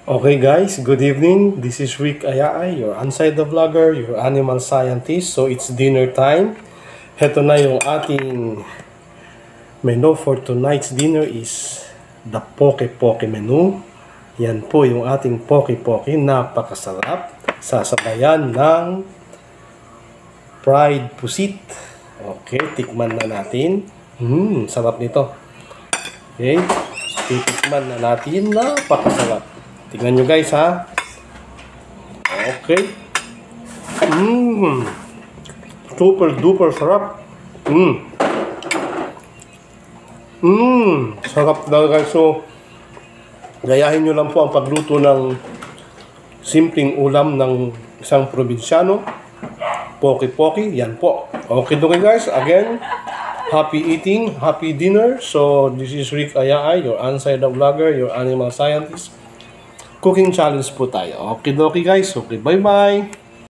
Okay guys, good evening. This is Rick Ayaay, your Ansay the Vlogger, your animal scientist. So it's dinner time. Heto na yung ating menu for tonight's dinner is the Poke Poke menu. Yan po yung ating Poke Poke. Napakasarap. Sasabayan ng fried pusit. Okay, tikman na natin. Sarap nito. Okay, titikman na natin. Napakasarap. Tingnan nyo guys ha. Okay. Super duper sarap. Sarap na guys. So, gayahin nyo lang po ang pagluto ng simpleng ulam ng isang probinsyano. Poke-poke. Yan po. Okay guys. Again, happy eating, happy dinner. So, this is Rick Ayaay, your Ansay the Vlogger, your animal scientist. Cooking challenge po tayo. Okay guys. Okay, bye-bye.